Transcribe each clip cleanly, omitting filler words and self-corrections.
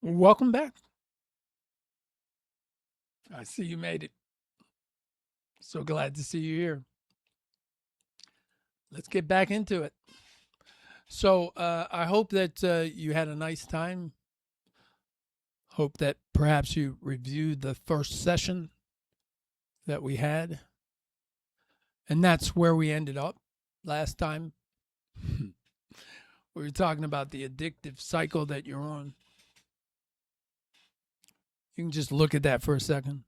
Welcome back. I see you made it. So glad to see you here. Let's get back into it. So I hope that you had a nice time. Hope that perhaps you reviewed the first session that we had. And that's where we ended up last time. We were talking about the addictive cycle that you're on. You can just look at that for a second.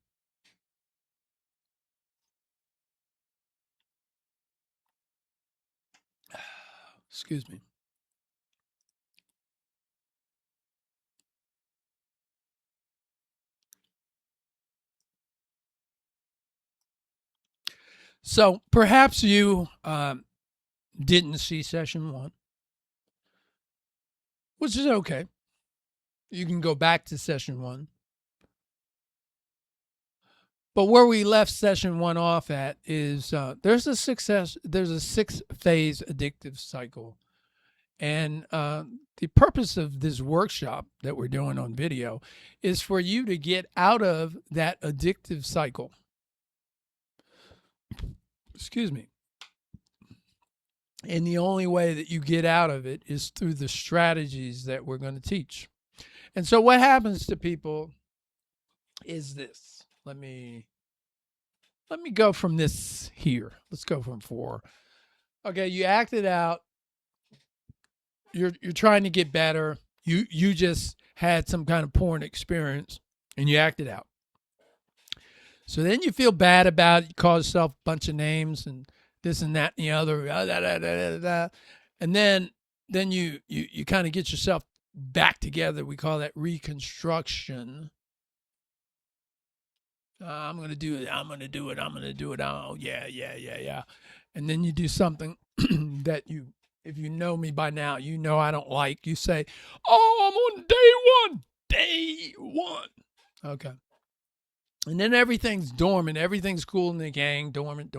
Excuse me. So perhaps you didn't see session one, which is okay. You can go back to session one. But where we left session one off at is there's a 6-phase addictive cycle. And the purpose of this workshop that we're doing on video is for you to get out of that addictive cycle. Excuse me. And the only way that you get out of it is through the strategies that we're going to teach. And so what happens to people is this. Let me go from this here. Let's go from 4. Okay, you acted out. You're trying to get better. You just had some kind of porn experience and you acted out. So then you feel bad about it. You call yourself a bunch of names and this and that and the other. And then you kind of get yourself back together. We call that reconstruction. I'm going to do it. I'm going to do it. I'm going to do it. Oh, yeah. And then you do something that if you know me by now, you know I don't like. You say, oh, I'm on day one. Okay. And then everything's dormant. Everything's cool in the gang. Dormant.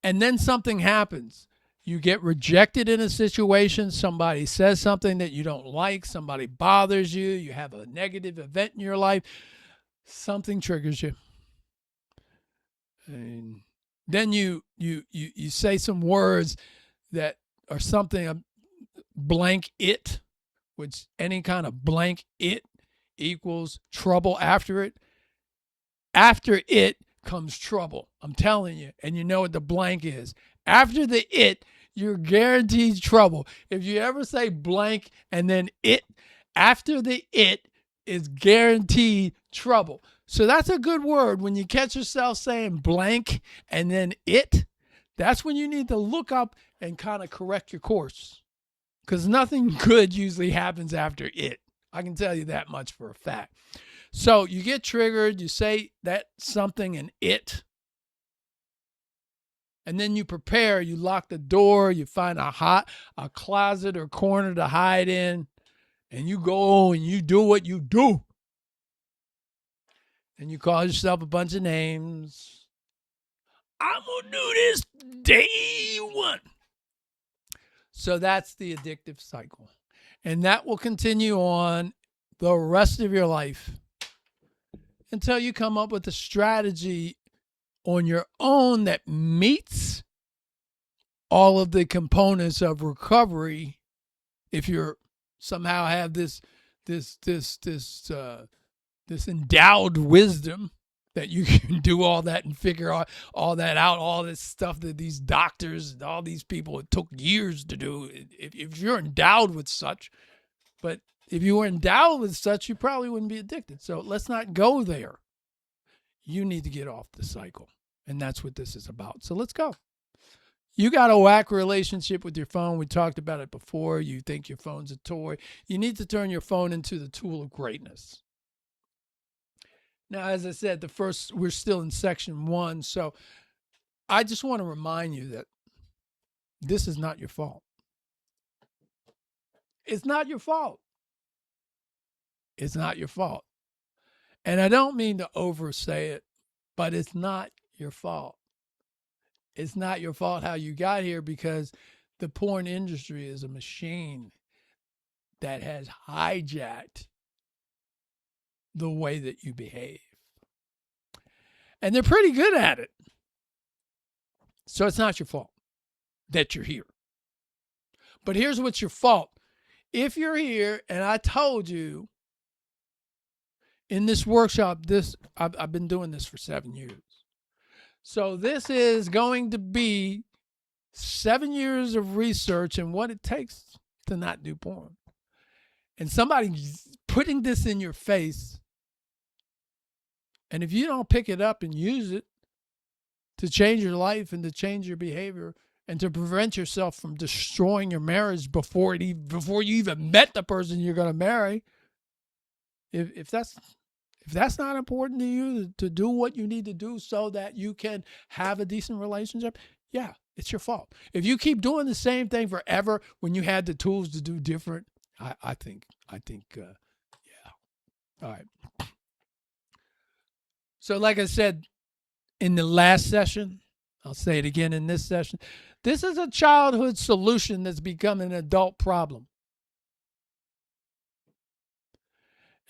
And then something happens. You get rejected in a situation. Somebody says something that you don't like. Somebody bothers you. You have a negative event in your life. Something triggers you. And then you say some words that are something blank it, which any kind of blank it equals trouble after it. After it comes trouble. I'm telling you. And you know what the blank is. After the it, you're guaranteed trouble. If you ever say blank and then it, after the it is guaranteed trouble. So that's a good word. When you catch yourself saying blank and then it, that's when you need to look up and kind of correct your course. Because nothing good usually happens after it. I can tell you that much for a fact. So you get triggered, you say that something and it, and then you prepare, you lock the door, you find a closet or corner to hide in, and you go and you do what you do. And you call yourself a bunch of names. I'm going to do this day one. So that's the addictive cycle. And that will continue on the rest of your life until you come up with a strategy on your own that meets all of the components of recovery. If you're somehow have this endowed wisdom that you can do all that and figure out all that out, all this stuff that these doctors and all these people, it took years to do. If you're endowed with such, but if you were endowed with such, you probably wouldn't be addicted. So let's not go there. You need to get off the cycle. And that's what this is about. So let's go. You got a whack relationship with your phone. We talked about it before. You think your phone's a toy. You need to turn your phone into the tool of greatness. Now, as I said, we're still in section 1. So I just want to remind you that this is not your fault. It's not your fault. It's not your fault. And I don't mean to oversay it, but it's not your fault. It's not your fault how you got here, because the porn industry is a machine. that has hijacked the way that you behave. And they're pretty good at it. So it's not your fault that you're here. But here's what's your fault. If you're here, and I told you in this workshop, I've been doing this for 7 years. So this is going to be 7 years of research and what it takes to not do porn. And somebody's putting this in your face. And if you don't pick it up and use it to change your life and to change your behavior and to prevent yourself from destroying your marriage before you even met the person you're going to marry, if that's not important to you to do what you need to do so that you can have a decent relationship, yeah, it's your fault. If you keep doing the same thing forever when you had the tools to do different, I think, yeah. All right. So like I said in the last session, I'll say it again in this session, this is a childhood solution that's become an adult problem.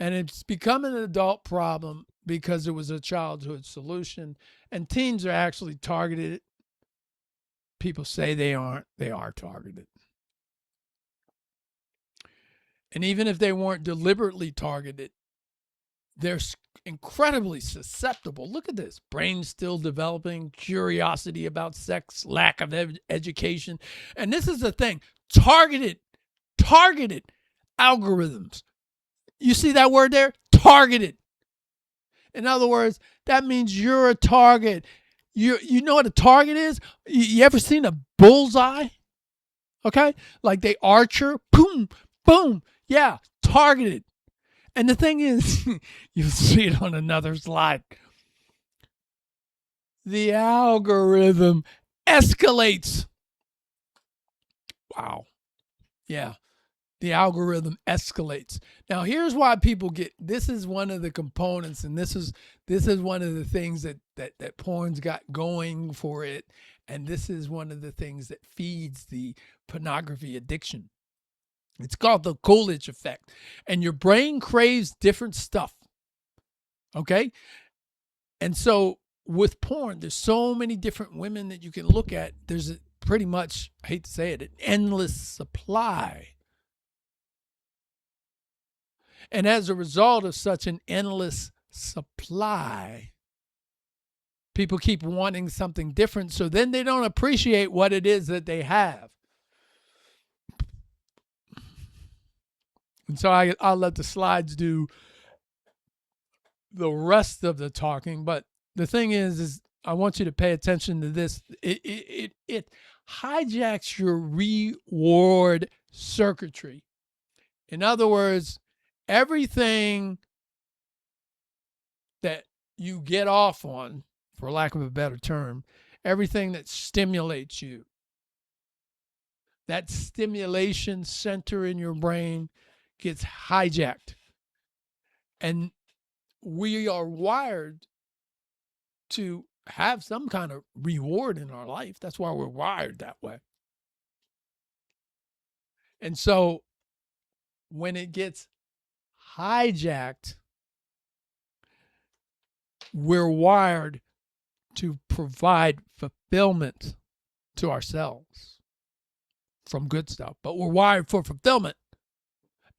And it's become an adult problem because it was a childhood solution. And teens are actually targeted. People say they aren't. They are targeted. And even if they weren't deliberately targeted, they're incredibly susceptible. Look at this. Brain still developing, curiosity about sex, lack of education. And this is the thing. Targeted algorithms. You see that word there? Targeted. In other words, that means you're a target. You know what a target is? You ever seen a bullseye? Okay? Like they archer, boom, boom. Yeah, targeted. And the thing is, you'll see it on another slide. The algorithm escalates. Wow. Yeah. The algorithm escalates. Now, here's why people this is one of the components, and this is one of the things that porn's got going for it, and this is one of the things that feeds the pornography addiction. It's called the Coolidge effect, and your brain craves different stuff, okay? And so with porn, there's so many different women that you can look at. There's pretty much, I hate to say it, an endless supply. And as a result of such an endless supply, people keep wanting something different, so then they don't appreciate what it is that they have. And so I'll let the slides do the rest of the talking, but the thing is I want you to pay attention to this. It hijacks your reward circuitry. In other words, everything that you get off on, for lack of a better term, everything that stimulates you, that stimulation center in your brain gets hijacked. And we are wired to have some kind of reward in our life. That's why we're wired that way. And so when it gets hijacked, we're wired to provide fulfillment to ourselves from good stuff, but we're wired for fulfillment.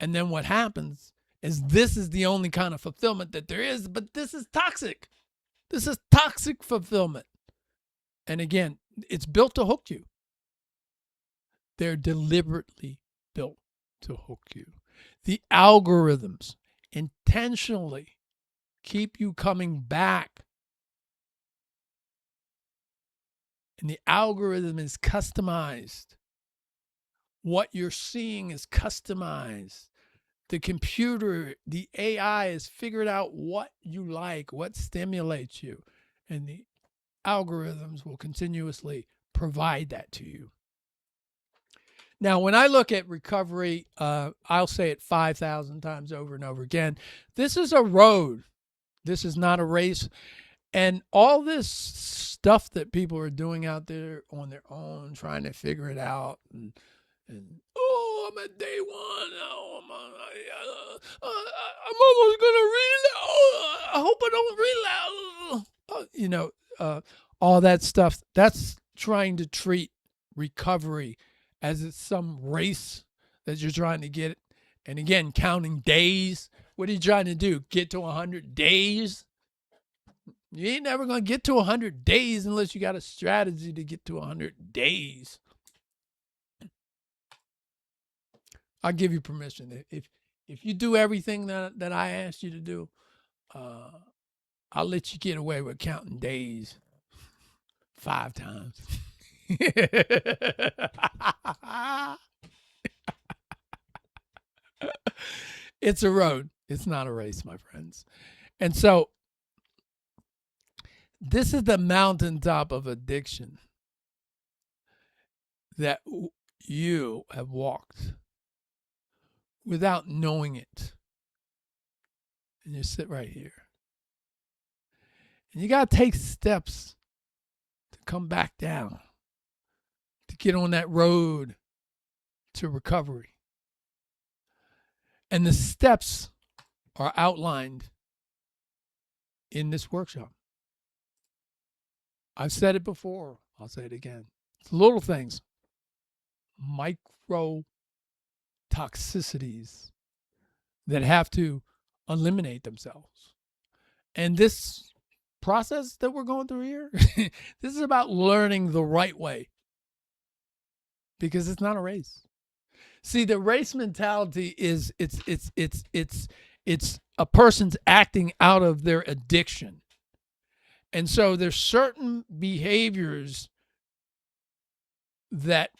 And then what happens is this is the only kind of fulfillment that there is, but this is toxic. This is toxic fulfillment. And again, it's built to hook you. They're deliberately built to hook you. The algorithms intentionally keep you coming back. And the algorithm is customized. What you're seeing is customized. The computer, the AI has figured out what you like, what stimulates you. And the algorithms will continuously provide that to you. Now, when I look at recovery, I'll say it 5,000 times over and over again. This is a road. This is not a race. And all this stuff that people are doing out there on their own, trying to figure it out, and oh, I'm at day one. Oh, I'm almost going to relapse. Oh, I hope I don't relapse. All that stuff. That's trying to treat recovery as it's some race that you're trying to get. And again, counting days. What are you trying to do? Get to 100 days? You ain't never going to get to 100 days unless you got a strategy to get to 100 days. I'll give you permission. If you do everything that I asked you to do, I'll let you get away with counting days 5 times. It's a road. It's not a race, my friends. And so this is the mountaintop of addiction that you have walked without knowing it. And you sit right here. And you got to take steps to come back down, to get on that road to recovery. And the steps are outlined in this workshop. I've said it before. I'll say it again. It's little things, micro toxicities that have to eliminate themselves. And this process that we're going through here, this is about learning the right way, because it's not a race. See, the race mentality is it's a person's acting out of their addiction. And so there's certain behaviors that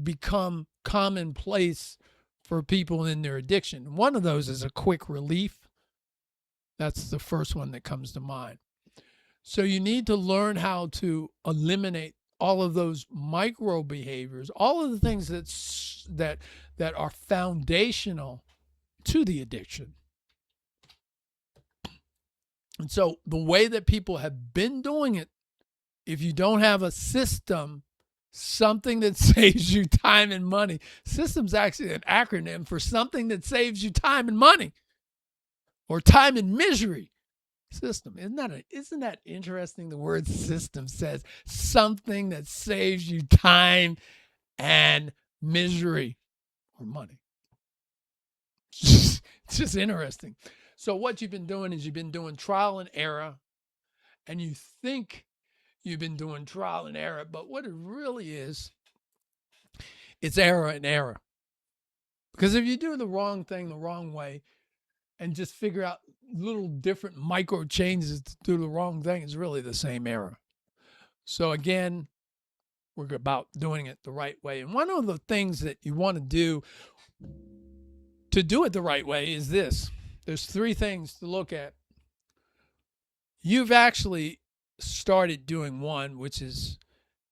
become commonplace for people in their addiction. One of those is a quick relief. That's the first one that comes to mind. So you need to learn how to eliminate all of those micro behaviors, all of the things that are foundational to the addiction. And so the way that people have been doing it, if you don't have a system, something that saves you time and money. System's actually an acronym for something that saves you time and money, or time and misery. System. Isn't that interesting? The word system says something that saves you time and misery or money. It's just interesting. So what you've been doing is you've been doing trial and error, and you think you've been doing trial and error, but what it really is, it's error and error. Because if you do the wrong thing the wrong way and just figure out little different micro changes to do the wrong thing, it's really the same error. So again, we're about doing it the right way. And one of the things that you want to do it the right way is this. There's 3 things to look at. You've actually started doing one, which is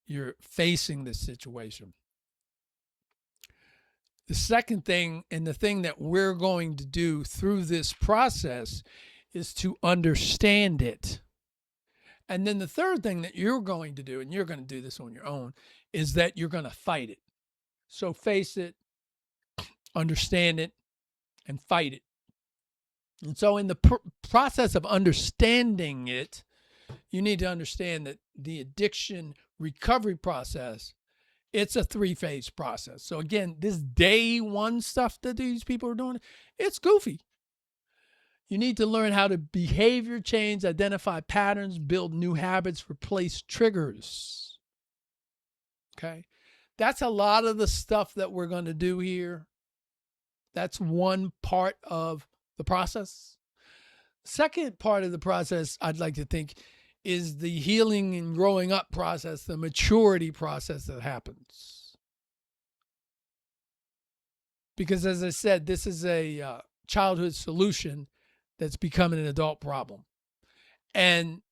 you're facing the situation. The second thing, and the thing that we're going to do through this process, is to understand it. And then the third thing that you're going to do, and you're going to do this on your own, is that you're going to fight it. So face it, understand it, and fight it. And so in the process of understanding it, you need to understand that the addiction recovery process, it's a 3-phase process. So again, this day one stuff that these people are doing, it's goofy. You need to learn how to behavior change, identify patterns, build new habits, replace triggers. Okay? That's a lot of the stuff that we're going to do here. That's one part of the process. Second part of the process, I'd like to think, is the healing and growing up process, the maturity process that happens. Because as I said, this is a childhood solution that's becoming an adult problem. And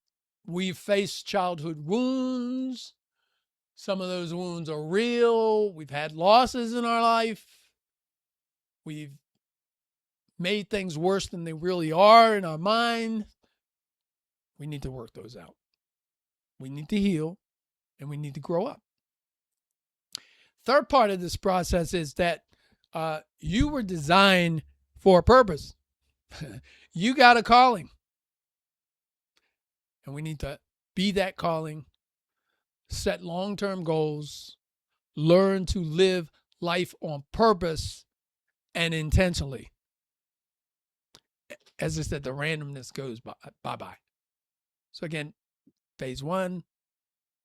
we've faced childhood wounds. Some of those wounds are real. We've had losses in our life. We've made things worse than they really are in our mind. We need to work those out. We need to heal, and we need to grow up. Third part of this process is that You were designed for a purpose. You got a calling. And we need to be that calling, set long-term goals, learn to live life on purpose and intentionally. As I said, the randomness goes bye-bye. So again, phase 1,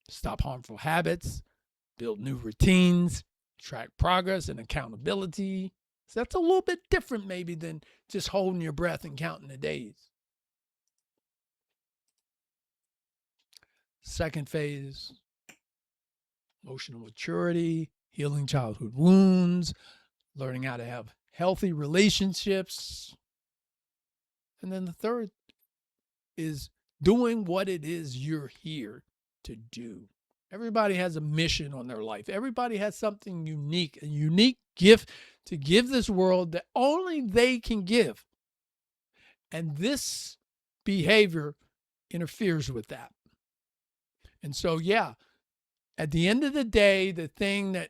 stop harmful habits, build new routines, track progress and accountability. So that's a little bit different maybe than just holding your breath and counting the days. Second phase, emotional maturity, healing childhood wounds, learning how to have healthy relationships. And then the third is doing what it is you're here to do. Everybody has a mission on their life. Everybody has something unique, a unique gift to give this world that only they can give. And this behavior interferes with that. And so, yeah, at the end of the day, the thing that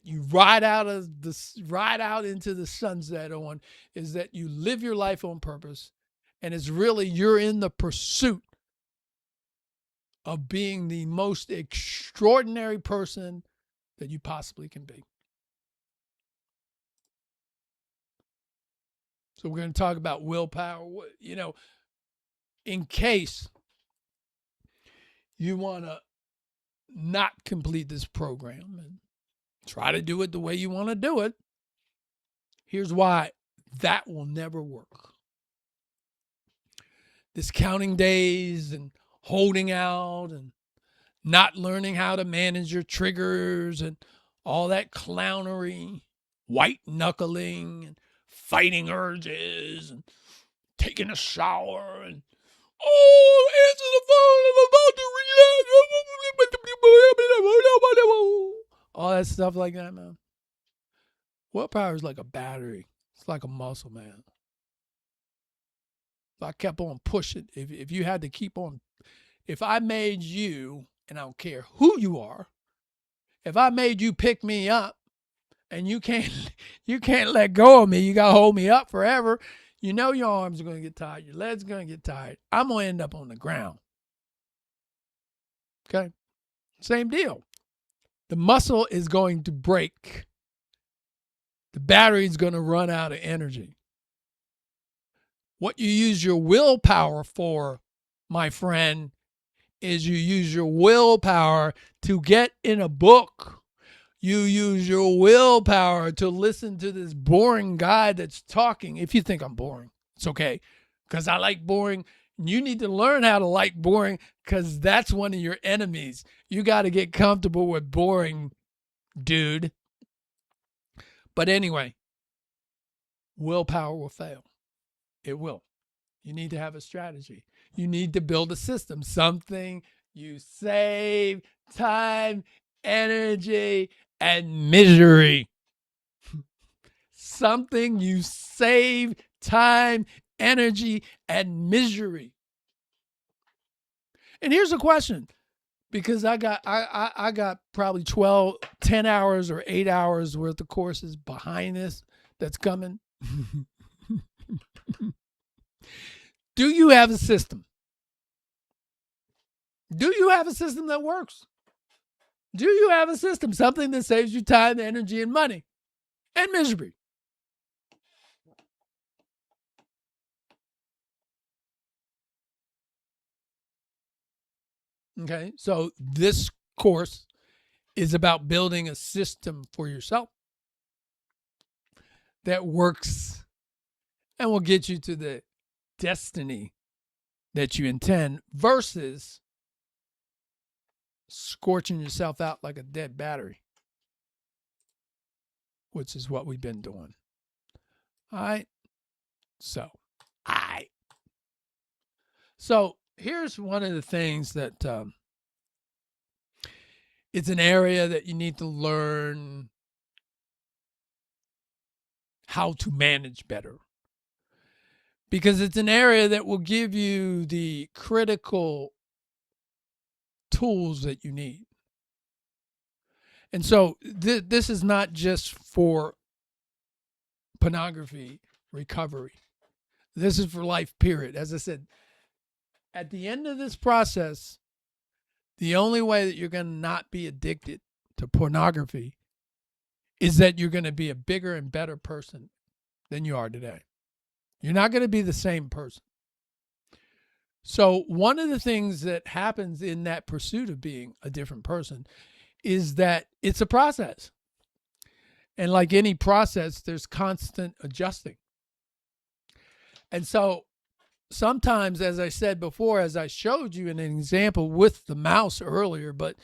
you ride out into the sunset on is that you live your life on purpose, and it's really you're in the pursuit of being the most extraordinary person that you possibly can be. So we're going to talk about willpower. You know, in case you want to not complete this program and try to do it the way you want to do it, here's why that will never work. This counting days and holding out and not learning how to manage your triggers and all that clownery, white knuckling and fighting urges and taking a shower and answer the phone, I'm about to relax. All that stuff like that, man. Willpower is like a battery. It's like a muscle, man. If I kept on pushing, if you had to keep on, if I made you, and I don't care who you are, if I made you pick me up and you can't let go of me, you got to hold me up forever, you know your arms are going to get tired, your legs are going to get tired. I'm going to end up on the ground. Okay? Same deal. The muscle is going to break. The battery is going to run out of energy. What you use your willpower for, my friend, is you use your willpower to get in a book. You use your willpower to listen to this boring guy that's talking. If you think I'm boring, it's okay, because I like boring. You need to learn how to like boring, because that's one of your enemies. You got to get comfortable with boring, dude. But anyway, willpower will fail. It will. You need to have a strategy. You need to build a system, something you save time, energy, and misery. Something you save time, energy, and misery. And here's a question, because I got probably 10 hours or 8 hours worth of courses behind this that's coming. Do you have a system? Do you have a system that works? Do you have a system, something that saves you time, energy, and money, and misery? Okay, so this course is about building a system for yourself that works and will get you to the destiny that you intend, versus scorching yourself out like a dead battery, which is what we've been doing. All right. So here's one of the things that it's an area that you need to learn how to manage better, because it's an area that will give you the critical tools that you need. And so this is not just for pornography recovery. This is for life, period. As I said, at the end of this process, the only way that you're going to not be addicted to pornography is that you're going to be a bigger and better person than you are today. You're not going to be the same person. So one of the things that happens in that pursuit of being a different person is that it's a process. And like any process, there's constant adjusting. And so sometimes, as I said before, as I showed you in an example with the mouse earlier, but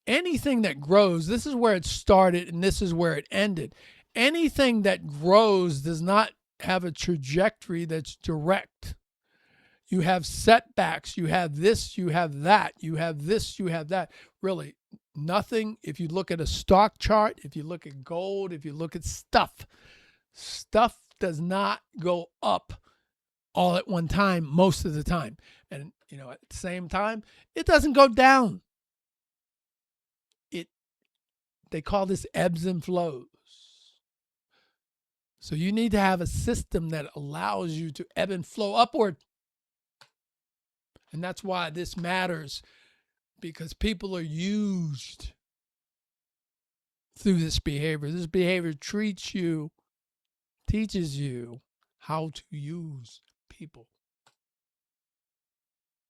anything that grows, this is where it started and this is where it ended. Anything that grows does not have a trajectory that's direct. You have setbacks, you have this, you have that, you have this, you have that. Really, nothing, if you look at a stock chart, if you look at gold, if you look at stuff does not go up all at one time most of the time. And, at the same time, it doesn't go down. They call this ebbs and flows. So you need to have a system that allows you to ebb and flow upward. And that's why this matters, because people are used through this behavior. This behavior teaches you how to use people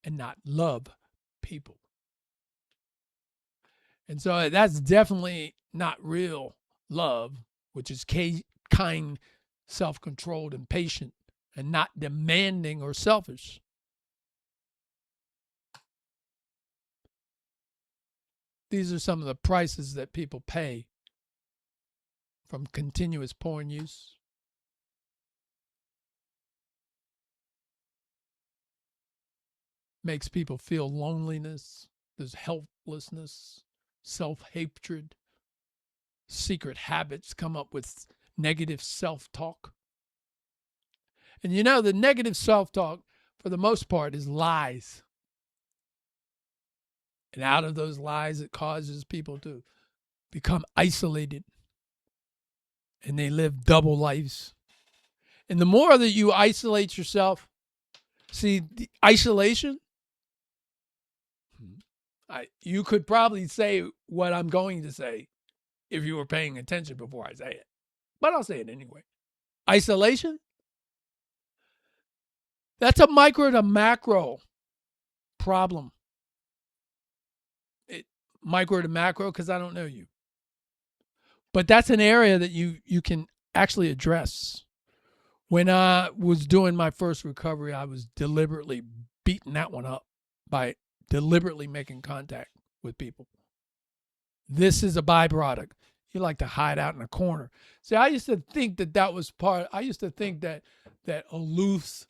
and not love people. And so that's definitely not real love, which is kind, self-controlled, and patient, and not demanding or selfish. These are some of the prices that people pay from continuous porn use. Makes people feel loneliness, there's helplessness, self-hatred, secret habits, come up with negative self-talk. And the negative self-talk, for the most part, is lies. And out of those lies, it causes people to become isolated. And they live double lives. And the more that you isolate yourself, see, the isolation, you could probably say what I'm going to say if you were paying attention before I say it. But I'll say it anyway. Isolation, that's a micro to macro problem. Micro to macro because I don't know you. But that's an area that you can actually address. When I was doing my first recovery, I was deliberately beating that one up by deliberately making contact with people. This is a byproduct. You like to hide out in a corner. See, I used to think that was I used to think that aloof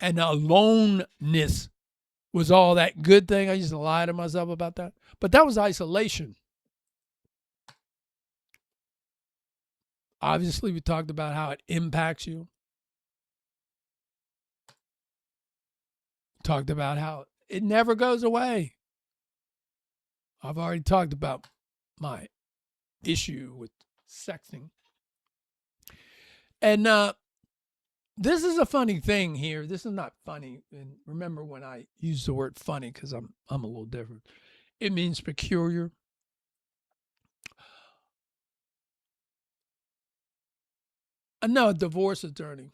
and aloneness was all that good thing. I used to lie to myself about that. But that was isolation. Obviously, we talked about how it impacts you. Talked about how it never goes away. I've already talked about my issue with sexting. And this is a funny thing here. This is not funny. And remember when I use the word funny, because I'm a little different. It means peculiar. I know a divorce attorney.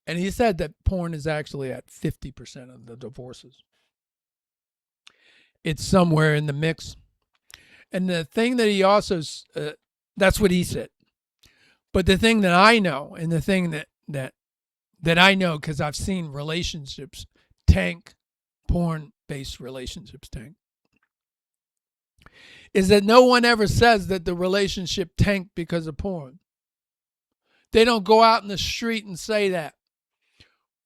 And he said that porn is actually at 50% of the divorces. It's somewhere in the mix. And the thing that he also, that's what he said. But the thing that I know, and the thing that I know because I've seen relationships tank, porn-based relationships tank, is that no one ever says that the relationship tanked because of porn. They don't go out in the street and say that.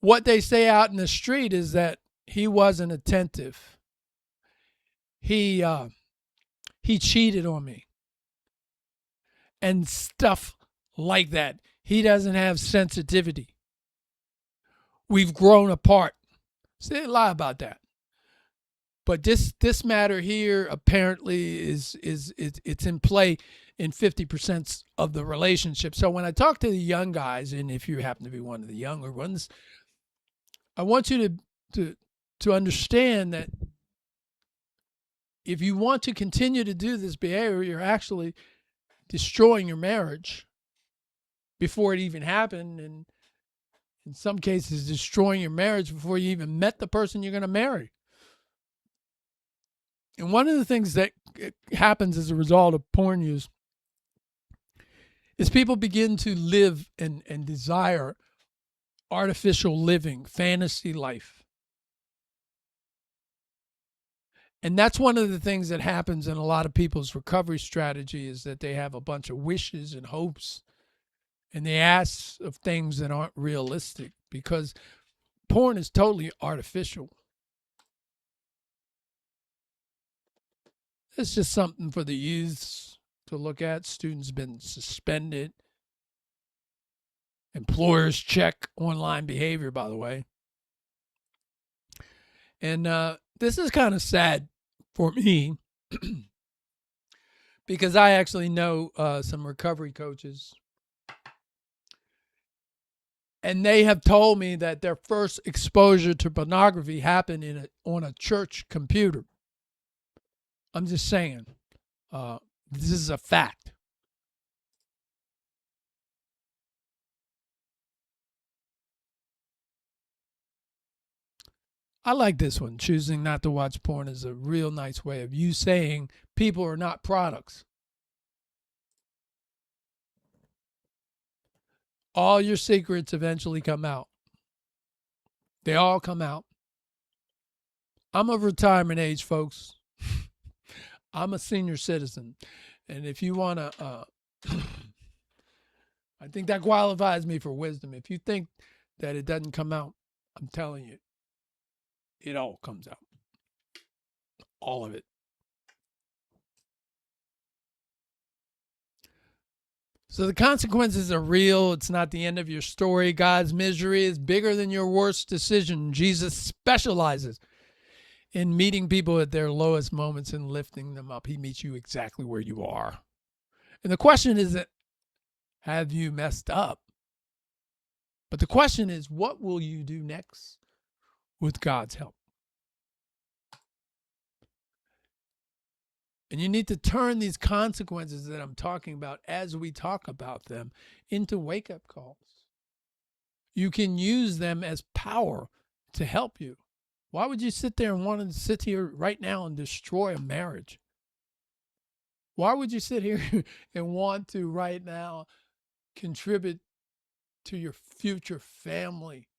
What they say out in the street is that he wasn't attentive. He cheated on me. And stuff like that. He doesn't have sensitivity. We've grown apart. See, they lie about that. But this matter here apparently is it's in play in 50% of the relationship. So when I talk to the young guys, and if you happen to be one of the younger ones, I want you to understand that if you want to continue to do this behavior, you're actually destroying your marriage before it even happened, and in some cases destroying your marriage before you even met the person you're going to marry. And one of the things that happens as a result of porn use is people begin to live and desire artificial living, fantasy life. And that's one of the things that happens in a lot of people's recovery strategy, is that they have a bunch of wishes and hopes, and they ask of things that aren't realistic, because porn is totally artificial. It's just something for the youths to look at. Students been suspended. Employers check online behavior, by the way. And this is kind of sad for me because I actually know some recovery coaches, and they have told me that their first exposure to pornography happened on a church computer. I'm just saying, this is a fact. I like this one. Choosing not to watch porn is a real nice way of you saying people are not products. All your secrets eventually come out. They all come out. I'm of retirement age, folks. I'm a senior citizen. And if you want to, I think that qualifies me for wisdom. If you think that it doesn't come out, I'm telling you, it all comes out. All of it. So the consequences are real. It's not the end of your story. God's misery is bigger than your worst decision. Jesus specializes in meeting people at their lowest moments and lifting them up. He meets you exactly where you are. And the question isn't, have you messed up? But the question is, what will you do next with God's help? And you need to turn these consequences that I'm talking about as we talk about them into wake-up calls. You can use them as power to help you. Why would you sit there and want to sit here right now and destroy a marriage? Why would you sit here and want to right now contribute to your future family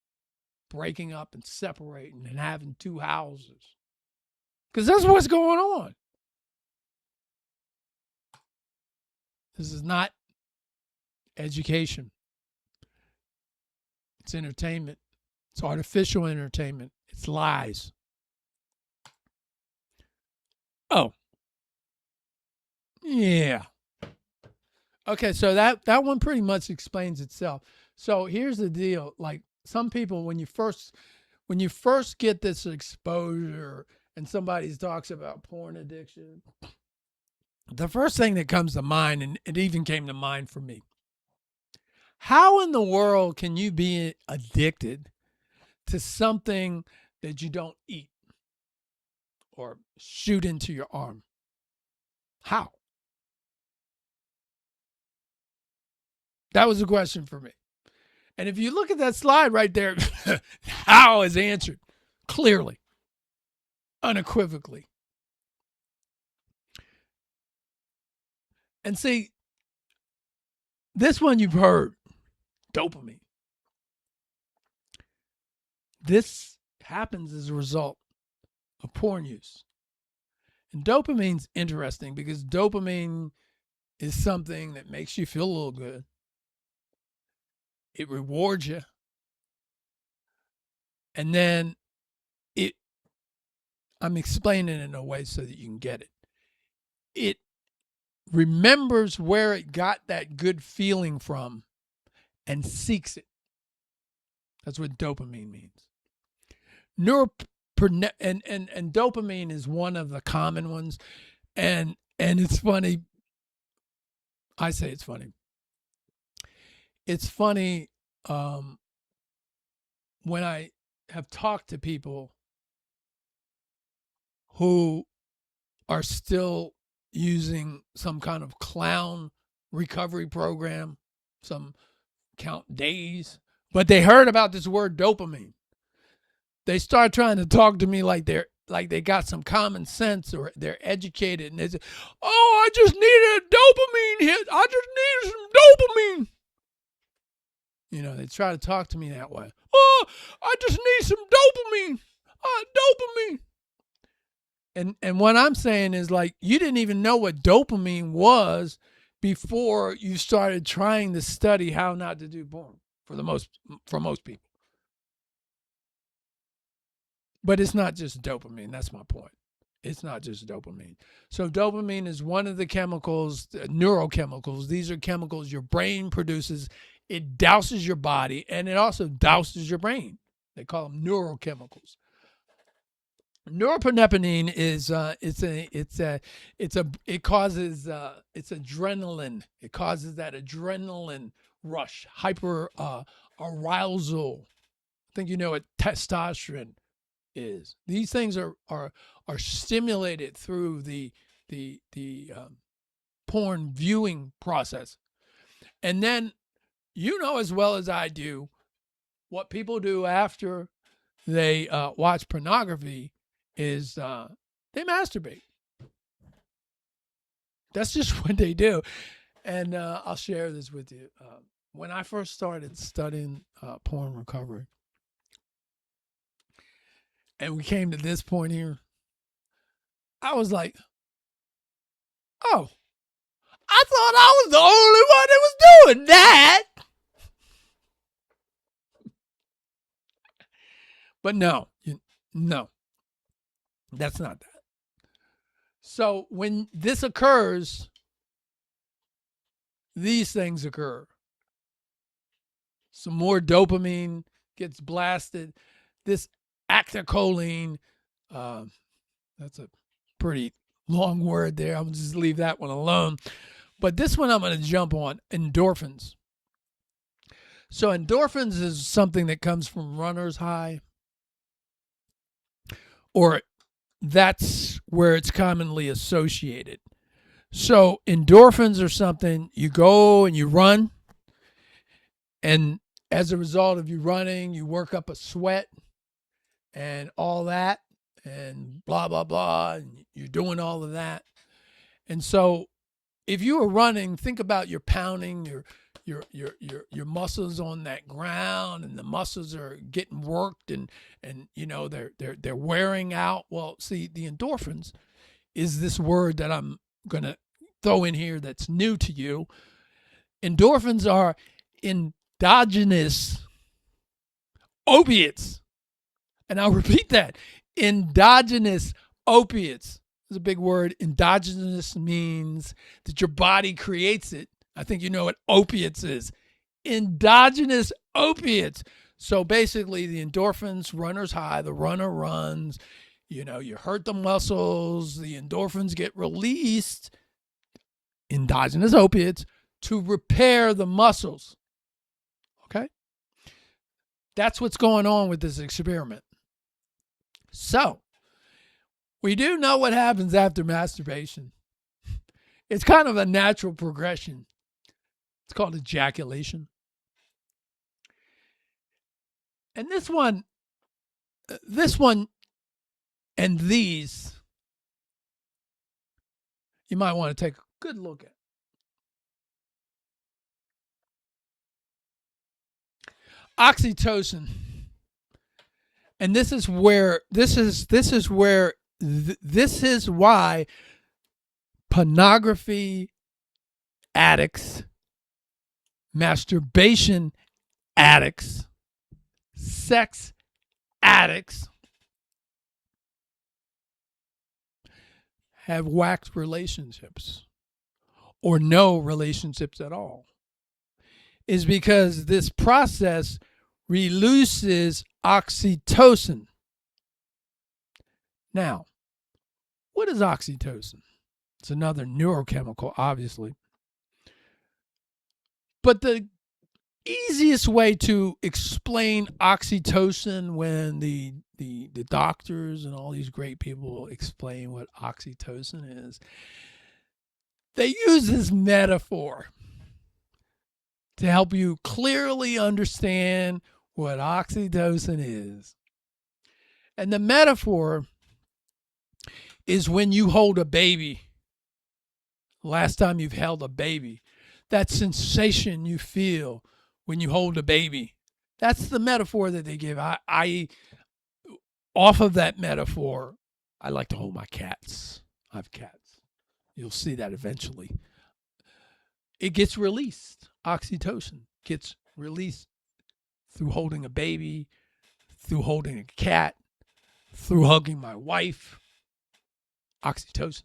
breaking up and separating and having two houses? Because that's what's going on. This is not education. It's entertainment. It's artificial entertainment. It's lies. Oh. Yeah. Okay, so that one pretty much explains itself. So here's the deal. Like, some people, when you first get this exposure and somebody talks about porn addiction, the first thing that comes to mind, and it even came to mind for me, how in the world can you be addicted to something that you don't eat or shoot into your arm? How? That was a question for me. And if you look at that slide right there, how is answered clearly, unequivocally. And see, this one you've heard, dopamine. This happens as a result of porn use. And dopamine's interesting because dopamine is something that makes you feel a little good. It rewards you. And then I'm explaining it in a way so that you can get it. It remembers where it got that good feeling from and seeks it. That's what dopamine means. and dopamine is one of the common ones. And it's funny. I say it's funny. It's funny when I have talked to people who are still using some kind of clown recovery program, some count days, but they heard about this word dopamine. They start trying to talk to me like they got some common sense or they're educated, and they say, "Oh, I just needed a dopamine hit. I just needed some dopamine." You know, they try to talk to me that way. "Oh, I just need some dopamine. Dopamine." And what I'm saying is, like, you didn't even know what dopamine was before you started trying to study how not to do porn for most people. But it's not just dopamine. That's my point. It's not just dopamine. So dopamine is one of the chemicals, neurochemicals. These are chemicals your brain produces. It douses your body, and it also douses your brain. They call them neurochemicals. Norepinephrine is it's adrenaline. It causes that adrenaline rush, hyper arousal. I think you know what testosterone is. These things are stimulated through the porn viewing process. And then, you know as well as I do, what people do after they watch pornography is they masturbate. That's just what they do. And I'll share this with you. When I first started studying porn recovery, and we came to this point here, I was like, oh, I thought I was the only one that was doing that. But no, that's not that. So when this occurs, these things occur. Some more dopamine gets blasted. This acetylcholine, that's a pretty long word there. I'm just leave that one alone. But this one I'm going to jump on, endorphins. So endorphins is something that comes from runner's high, or that's where it's commonly associated. So endorphins are something you go and you run, and as a result of you running, you work up a sweat and all that, and blah, blah, blah, and you're doing all of that. And so if you were running, think about you're pounding your muscles on that ground, and the muscles are getting worked, and you know they're wearing out. Well, see, the endorphins is this word that I'm gonna throw in here that's new to you. Endorphins are endogenous opiates. And I'll repeat that. Endogenous opiates. It's a big word. Endogenous means that your body creates it. I think you know what opiates is. Endogenous opiates. So basically the endorphins, runner's high, the runner runs, you know, you hurt the muscles, the endorphins get released, endogenous opiates, to repair the muscles. Okay? That's what's going on with this experiment. So, we do know what happens after masturbation. It's kind of a natural progression. It's called ejaculation. And this one, and these, you might want to take a good look at. Oxytocin. And this is why pornography addicts, masturbation addicts, sex addicts have whacked relationships or no relationships at all, is because this process releases oxytocin. Now, what is oxytocin? It's another neurochemical, obviously. But the easiest way to explain oxytocin, when the doctors and all these great people explain what oxytocin is, they use this metaphor to help you clearly understand what oxytocin is. And the metaphor is when you hold a baby. Last time you've held a baby, that sensation you feel when you hold a baby. That's the metaphor that they give. I off of that metaphor, I like to hold my cats. I have cats. You'll see that eventually. It gets released. Oxytocin gets released through holding a baby, through holding a cat, through hugging my wife. Oxytocin.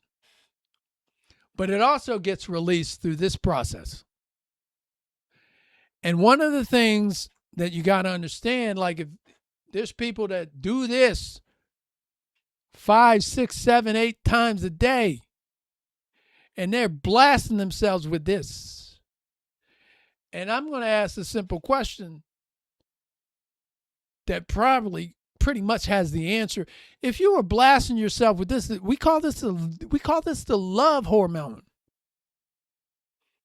But it also gets released through this process. And one of the things that you got to understand, like if there's people that do this 5, 6, 7, 8 times a day, and they're blasting themselves with this. And I'm going to ask a simple question that probably pretty much has the answer. If you were blasting yourself with this, we call this the love hormone.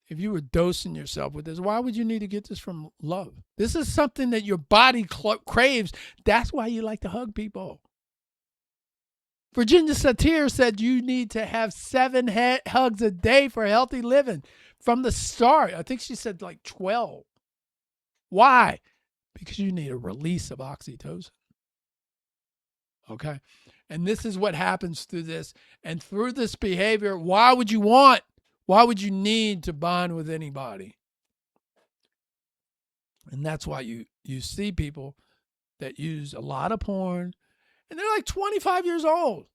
If you were dosing yourself with this, why would you need to get this from love? This is something that your body craves. That's why you like to hug people. Virginia Satir said you need to have 7 hugs a day for healthy living from the start. I think she said like 12. Why? Because you need a release of oxytocin. Okay? And this is what happens through this. And through this behavior, why would you need to bond with anybody? And that's why you see people that use a lot of porn, and they're like 25 years old.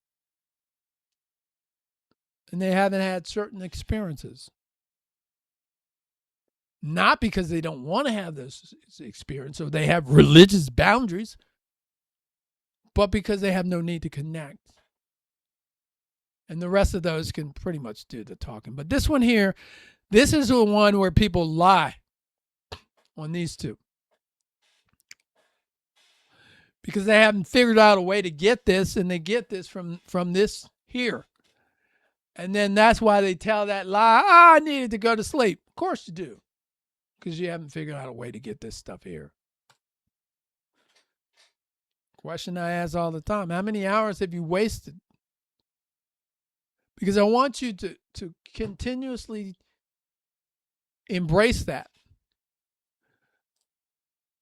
And they haven't had certain experiences. Not because they don't want to have this experience or they have religious boundaries, but because they have no need to connect. And the rest of those can pretty much do the talking. But this one here, this is the one where people lie on these two. Because they haven't figured out a way to get this, and they get this from this here. And then that's why they tell that lie, I needed to go to sleep. Of course you do. Because you haven't figured out a way to get this stuff here. Question I ask all the time, how many hours have you wasted? Because I want you to continuously embrace that.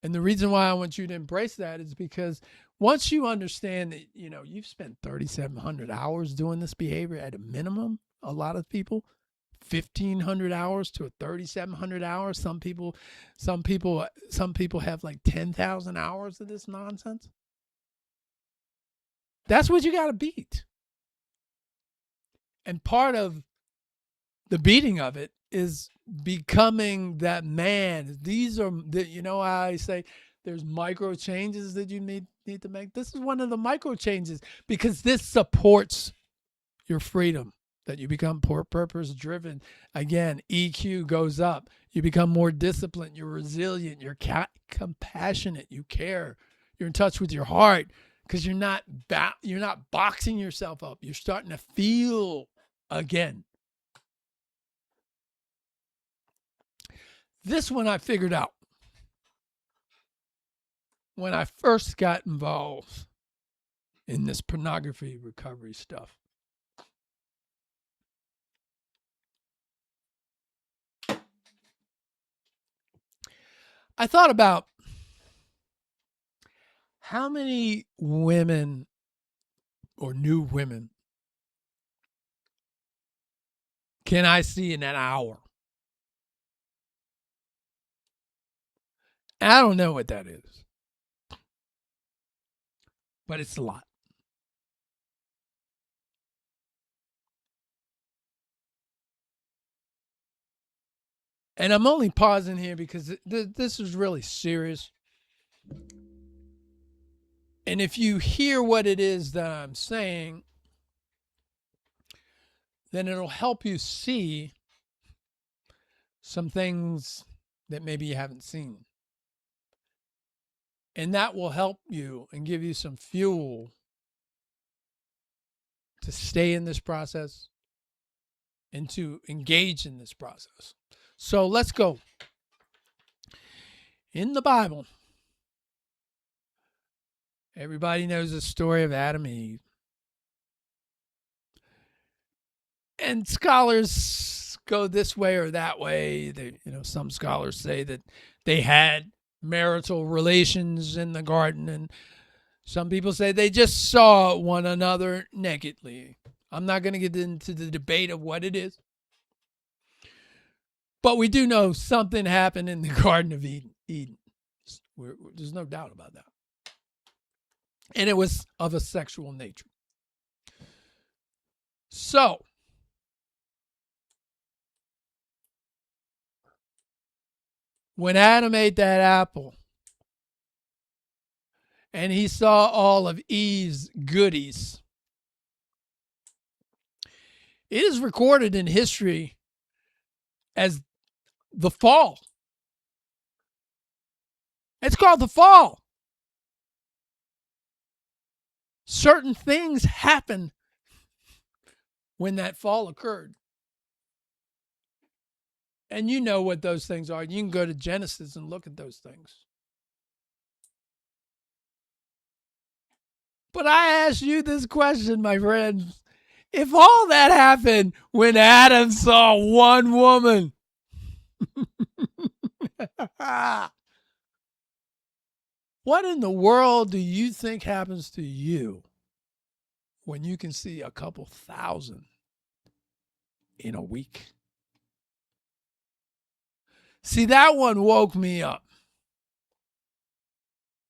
And the reason why I want you to embrace that is because once you understand that, you've spent 3,700 hours doing this behavior at a minimum, a lot of people, 1,500 hours to 3,700 hours. Some people have like 10,000 hours of this nonsense. That's what you got to beat. And part of the beating of it is becoming that man. These are, I say there's micro changes that you need to make. This is one of the micro changes because this supports your freedom, that you become purpose driven. Again, EQ goes up. You become more disciplined. You're resilient. You're compassionate. You care. You're in touch with your heart because you're not boxing yourself up. You're starting to feel again. This one I figured out when I first got involved in this pornography recovery stuff. I thought about how many women or new women can I see in an hour? I don't know what that is, but it's a lot. And I'm only pausing here because this is really serious. And if you hear what it is that I'm saying, then it'll help you see some things that maybe you haven't seen. And that will help you and give you some fuel to stay in this process and to engage in this process. So let's go. In the Bible, everybody knows the story of Adam and Eve. And scholars go this way or that way. Some scholars say that they had marital relations in the garden, and some people say they just saw one another nakedly. I'm not going to get into the debate of what it is. But we do know something happened in the Garden of Eden. There's no doubt about that. And it was of a sexual nature. So, when Adam ate that apple and he saw all of Eve's goodies, it is recorded in history as the fall. It's called the fall. Certain things happen when that fall occurred. And you know what those things are. You can go to Genesis and look at those things. But I ask you this question, my friends. If all that happened when Adam saw one woman, what in the world do you think happens to you when you can see a couple thousand in a week? See, that one woke me up.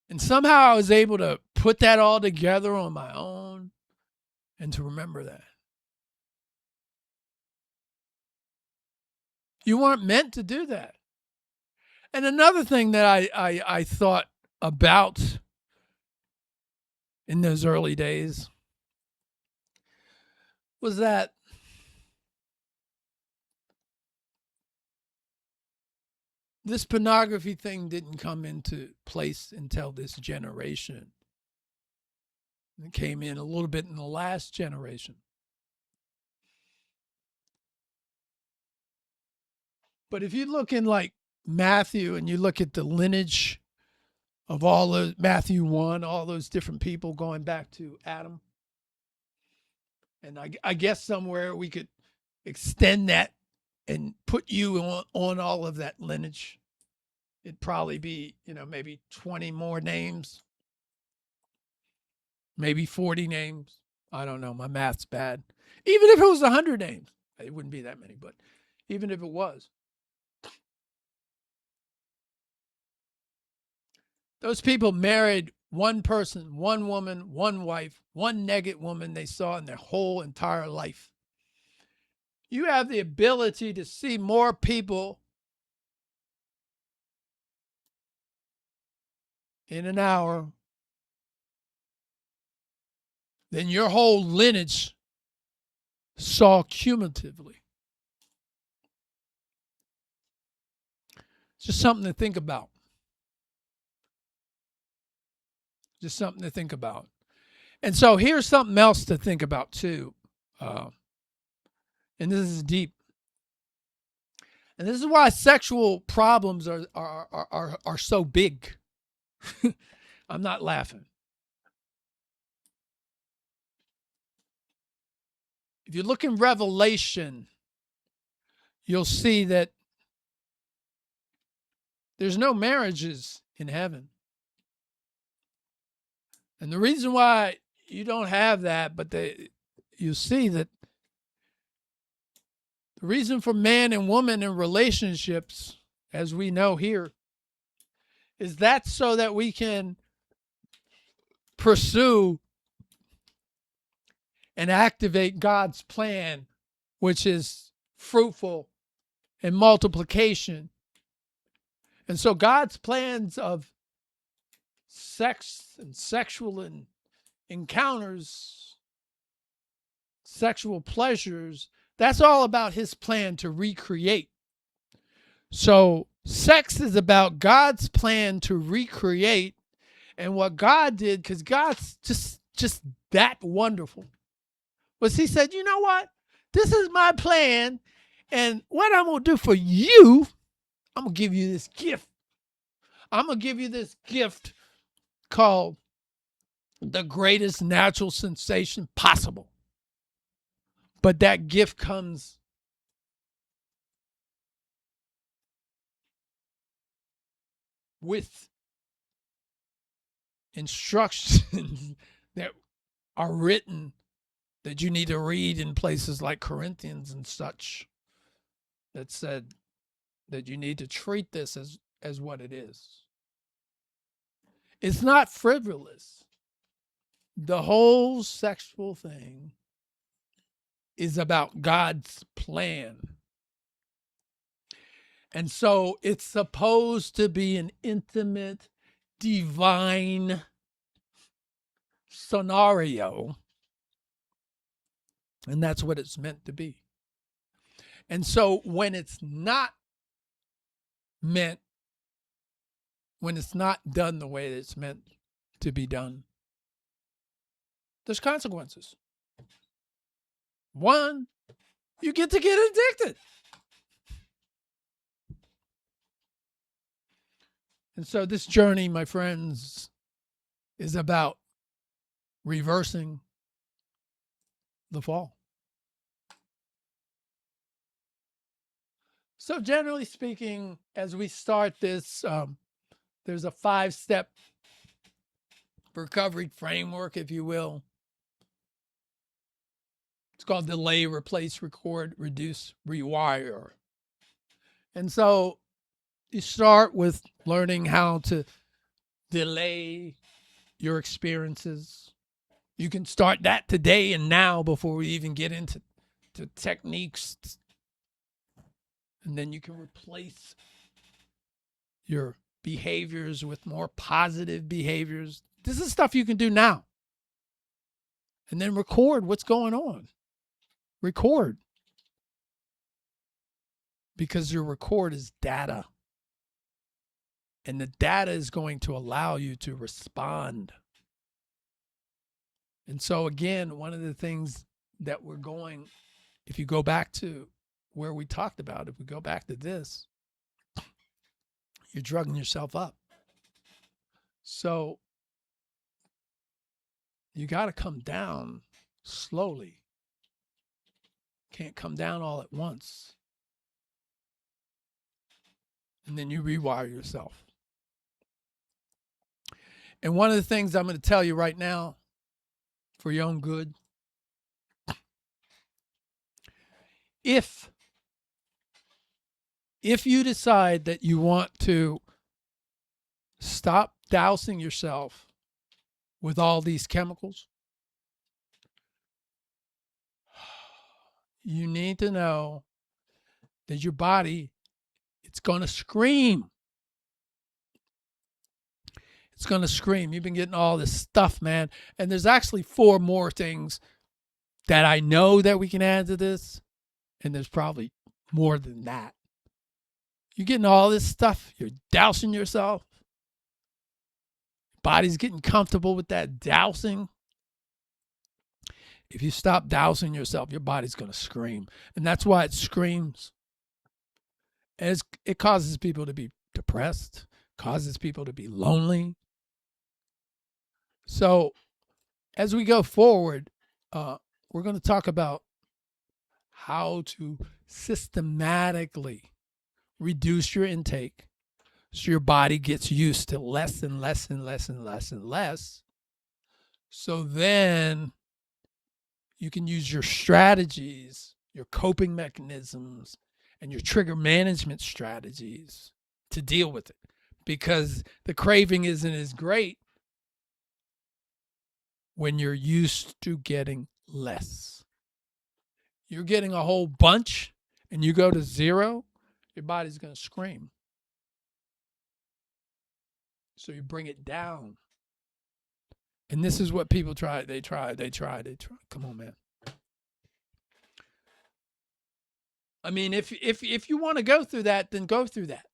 And somehow I was able to put that all together on my own and to remember that. You weren't meant to do that. And another thing that I thought about in those early days was that this pornography thing didn't come into place until this generation. It came in a little bit in the last generation. But if you look in like Matthew and you look at the lineage of all those, Matthew 1, all those different people going back to Adam. And I guess somewhere we could extend that and put you on all of that lineage. It'd probably be, maybe 20 more names, maybe 40 names. I don't know. My math's bad. Even if it was 100 names, it wouldn't be that many, but even if it was. Those people married one person, one woman, one wife, one naked woman they saw in their whole entire life. You have the ability to see more people in an hour than your whole lineage saw cumulatively. It's just something to think about. Just something to think about. And so here's something else to think about too. And this is deep. And this is why sexual problems are so big. I'm not laughing. If you look in Revelation, you'll see that there's no marriages in heaven. And the reason why you don't have that, but you see that the reason for man and woman in relationships, as we know here, is that so that we can pursue and activate God's plan, which is fruitful and multiplication. And so God's plans of sex and sexual encounters, sexual pleasures, that's all about his plan to recreate. So sex is about God's plan to recreate and what God did, because God's just that wonderful. Was he said, you know what? This is my plan. And what I'm going to do for you, I'm going to give you this gift. I'm going to give you this gift called the greatest natural sensation possible. But that gift comes with instructions that are written that you need to read in places like Corinthians and such, that said that you need to treat this as what it is. It's not frivolous. The whole sexual thing is about God's plan. And so it's supposed to be an intimate, divine scenario. And that's what it's meant to be. And so when it's not meant, when it's not done the way that it's meant to be done, there's consequences. One, you get to get addicted. And so this journey, my friends, is about reversing the fall. So generally speaking, as we start this, there's a 5-step recovery framework, if you will. It's called delay, replace, record, reduce, rewire. And so you start with learning how to delay your experiences. You can start that today and now before we even get into techniques. And then you can replace your behaviors with more positive behaviors. This is stuff you can do now. And then record what's going on. Record. Because your record is data. And the data is going to allow you to respond. And so again, one of the things that we're going, if you go back to where we talked about, if we go back to this, you're drugging yourself up. So you got to come down slowly. Can't come down all at once. And then you rewire yourself. And one of the things I'm going to tell you right now, for your own good, if you decide that you want to stop dousing yourself with all these chemicals, you need to know that your body, it's going to scream. It's going to scream. You've been getting all this stuff, man. And there's actually 4 more things that I know that we can add to this. And there's probably more than that. You're getting all this stuff. You're dousing yourself. Body's getting comfortable with that dousing. If you stop dousing yourself, your body's going to scream. And that's why it screams. And it causes people to be depressed, causes people to be lonely. So as we go forward, we're going to talk about how to systematically reduce your intake so your body gets used to less and less and less and less and less. So then you can use your strategies, your coping mechanisms, and your trigger management strategies to deal with it. Because the craving isn't as great when you're used to getting less. You're getting a whole bunch and you go to 0, your body's going to scream. So you bring it down. And this is what people try. They try. Come on, man. I mean, if you want to go through that, then go through that.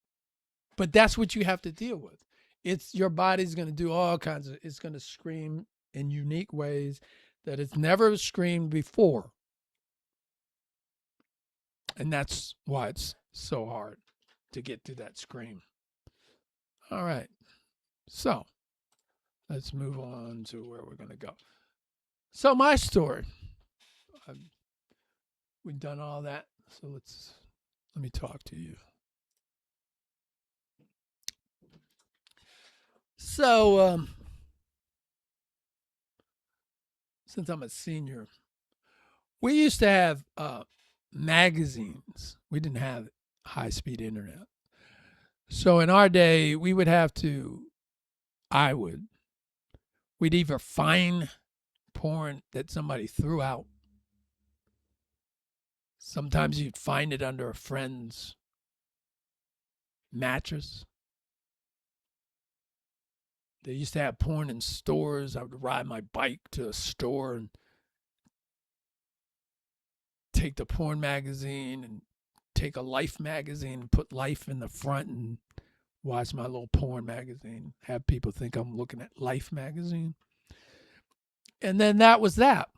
But that's what you have to deal with. It's your body's going to do all kinds of, it's going to scream in unique ways that it's never screamed before. And that's why it's so hard to get to that scream. All right. So let's move on to where we're going to go. So my story, we've done all that. So let me talk to you. So, since I'm a senior, we used to have magazines. We didn't have high-speed internet. So in our day, we'd either find porn that somebody threw out. Sometimes you'd find it under a friend's mattress. They used to have porn in stores. I would ride my bike to a store and take the porn magazine and take a Life magazine and put Life in the front and watch my little porn magazine. Have people think I'm looking at Life magazine. And then that was that.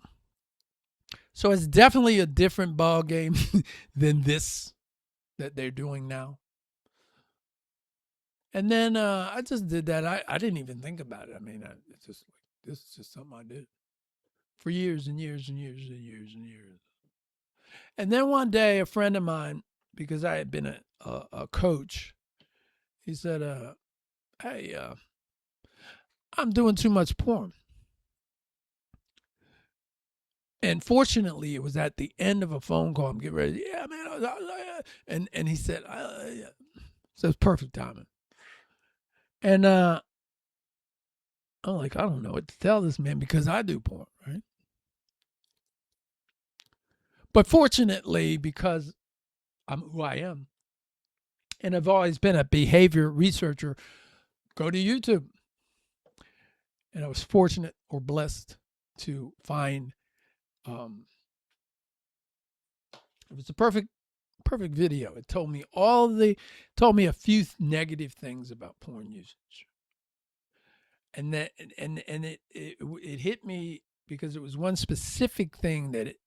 So it's definitely a different ball game than this that they're doing now. And then I just did that. I didn't even think about it. I mean, it's just like, this is just something I did for years and years and years and years and years. And then one day, a friend of mine, because I had been a coach, he said, hey, I'm doing too much porn. And fortunately, it was at the end of a phone call. I'm getting ready. Yeah, man. And he said, yeah. So it's perfect timing. And I'm like, I don't know what to tell this man because I do porn, right? But fortunately, because I'm who I am, and I've always been a behavior researcher, go to YouTube. And I was fortunate or blessed to find it was a perfect video. It told me a few negative things about porn usage. And that and it hit me because it was one specific thing that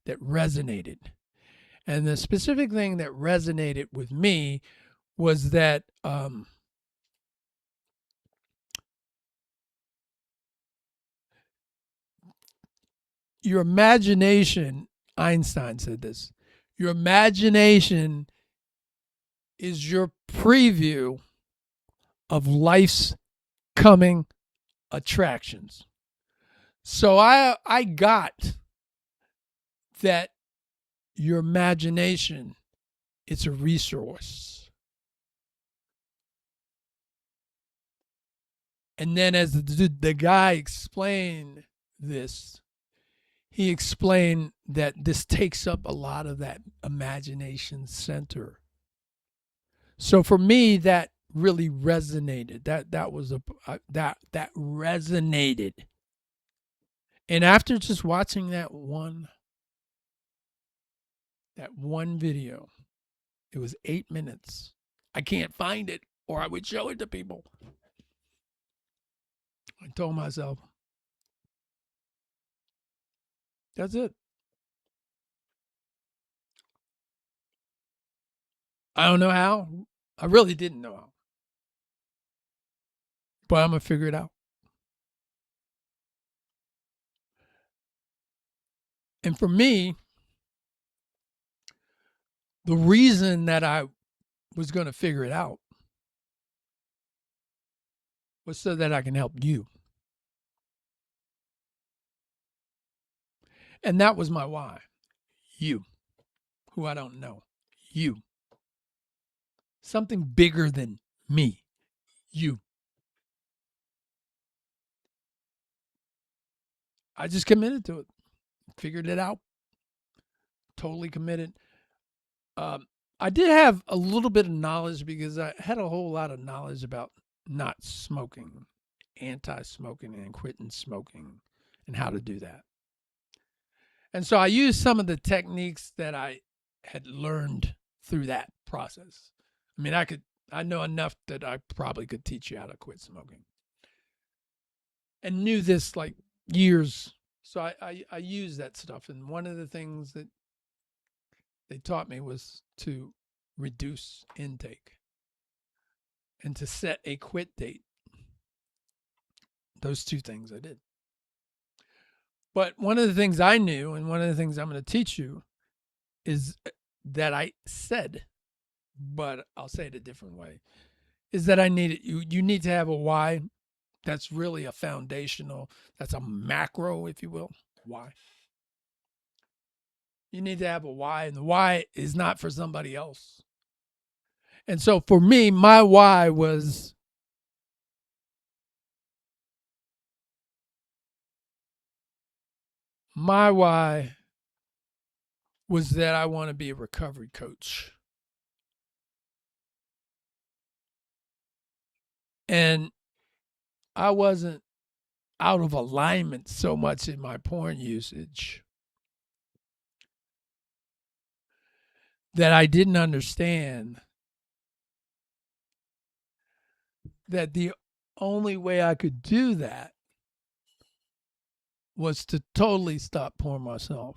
resonated. And the specific thing that resonated with me was that your imagination, Einstein said this, your imagination is your preview of life's coming attractions. So I got that your imagination, it's a resource. And then as the guy explained this, he explained that this takes up a lot of that imagination center. So for me, that really resonated. That was that resonated. And after just watching that one video, it was 8 minutes. I can't find it, or I would show it to people. I told myself, that's it. I don't know how. I really didn't know how. But I'm going to figure it out. And for me, the reason that I was going to figure it out was so that I can help you. And that was my why. You, who I don't know. You. Something bigger than me. You. I just committed to it. Figured it out. Totally committed. I did have a little bit of knowledge because I had a whole lot of knowledge about not smoking, anti-smoking, and quitting smoking, and how to do that. And so I used some of the techniques that I had learned through that process. I mean, I know enough that I probably could teach you how to quit smoking. And knew this like years. So I used that stuff. And one of the things that they taught me was to reduce intake and to set a quit date. Those two things I did. But one of the things I knew, and one of the things I'm going to teach you, is that I said, but I'll say it a different way, is that you need to have a why. That's really a foundational, that's a macro, if you will, why. You need to have a why, and the why is not for somebody else. And so for me, my why was that I want to be a recovery coach. And I wasn't out of alignment so much in my porn usage that I didn't understand that the only way I could do that was to totally stop porn myself.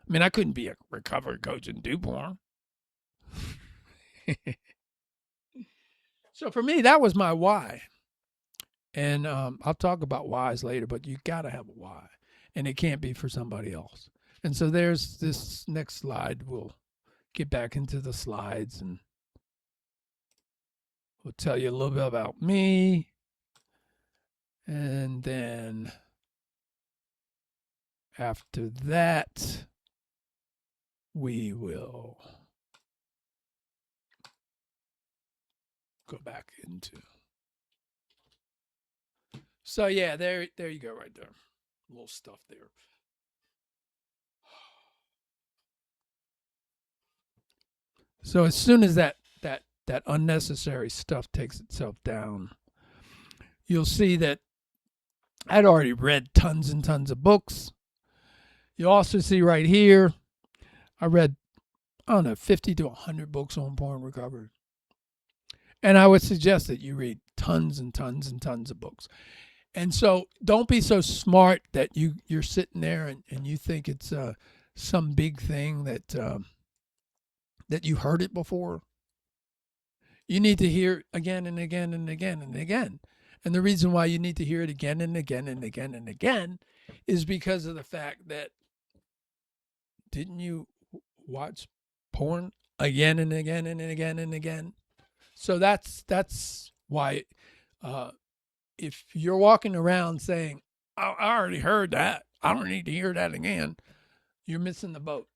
I mean, I couldn't be a recovery coach and do porn. So for me, that was my why. And I'll talk about whys later, but you got to have a why. And it can't be for somebody else. And so there's this next slide. We'll get back into the slides and we'll tell you a little bit about me. And then after that, we will go back into. So yeah, there you go right there. A little stuff there. So as soon as that unnecessary stuff takes itself down, you'll see that I'd already read tons and tons of books. You also see right here, I read, 50 to 100 books on porn recovery. And I would suggest that you read tons and tons and tons of books. And so don't be so smart that you're sitting there and you think it's some big thing that you heard it before. You need to hear it again and again and again and again. And the reason why you need to hear it again and again and again and again is because of the fact that didn't you watch porn again and again and again and again? So that's why if you're walking around saying, I already heard that, I don't need to hear that again, you're missing the boat.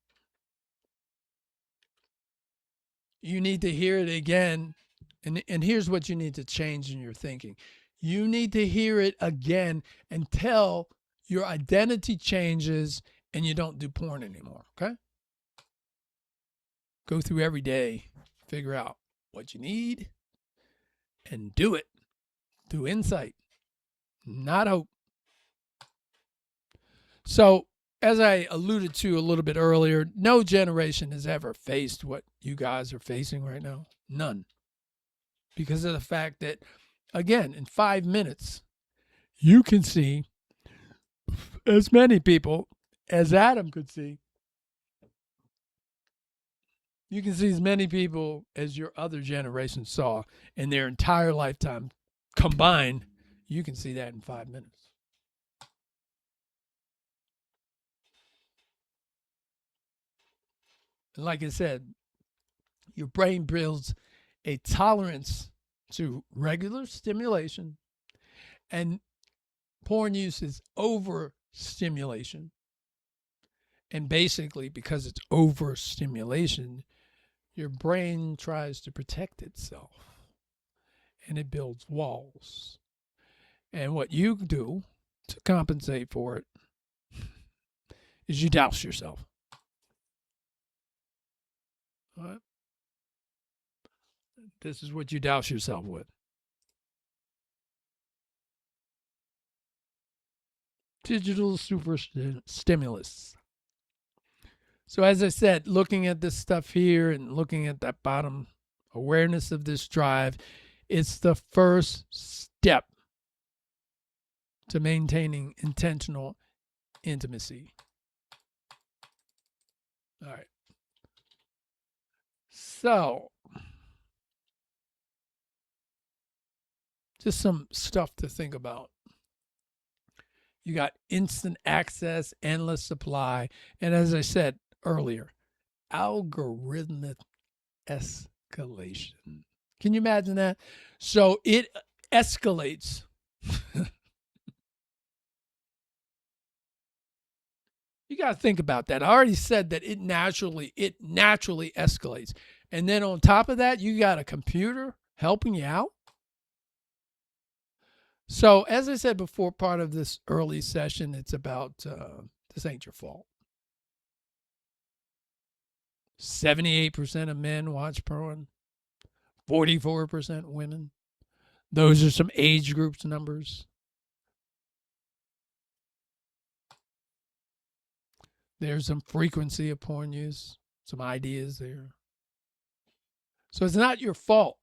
You need to hear it again. And here's what you need to change in your thinking. You need to hear it again until your identity changes and you don't do porn anymore, okay? Go through every day, figure out what you need, and do it through insight, not hope. So, as I alluded to a little bit earlier, no generation has ever faced what you guys are facing right now. None. Because of the fact that, again, in 5 minutes, you can see as many people as Adam could see. You can see as many people as your other generation saw in their entire lifetime combined. You can see that in 5 minutes. And like I said, your brain builds a tolerance to regular stimulation, and porn use is overstimulation. And basically, because it's overstimulation, your brain tries to protect itself and it builds walls. And what you do to compensate for it is you douse yourself. All right? This is what you douse yourself with. digital super stimulus. So as I said, looking at this stuff here and looking at that bottom awareness of this drive, it's the first step to maintaining intentional intimacy. All right. So, just some stuff to think about. You got instant access, endless supply, and as I said earlier, algorithmic escalation. Can you imagine that? So it escalates. You got to think about that. I already said that it naturally escalates. And then on top of that, you got a computer helping you out. So as I said before, part of this early session, it's about this ain't your fault. 78% of men watch porn, 44% women. Those are some age groups numbers. There's some frequency of porn use, some ideas there. So it's not your fault.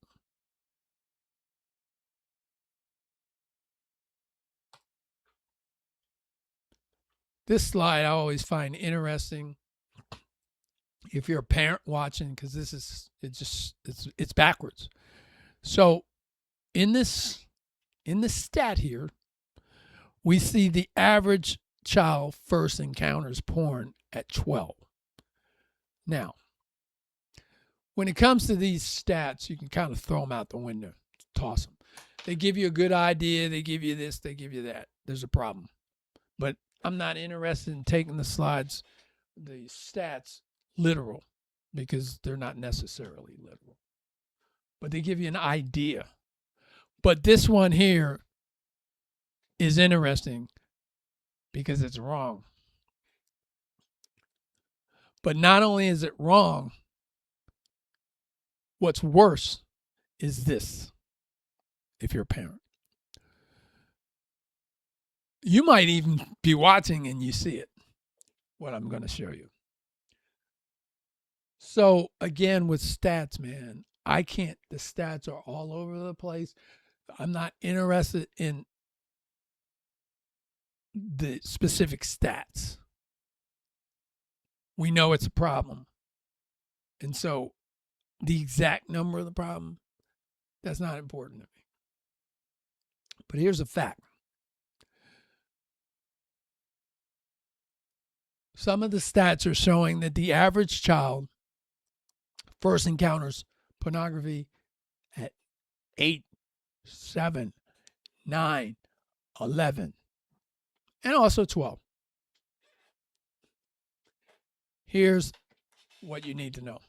This slide I always find interesting if you're a parent watching, because it's backwards. So in this stat here, we see the average child first encounters porn at 12. Now, when it comes to these stats, you can kind of throw them out the window, toss them. They give you a good idea, they give you this, they give you that. There's a problem. But I'm not interested in taking the stats literal, because they're not necessarily literal. But they give you an idea. But this one here is interesting because it's wrong. But not only is it wrong, what's worse is this, if you're a parent. You might even be watching and you see it, what I'm going to show you. So again, with stats, man, the stats are all over the place. I'm not interested in the specific stats. We know it's a problem. And so the exact number of the problem, that's not important to me. But here's a fact. Some of the stats are showing that the average child first encounters pornography at 8, 7, 9, 11, and also 12. Here's what you need to know.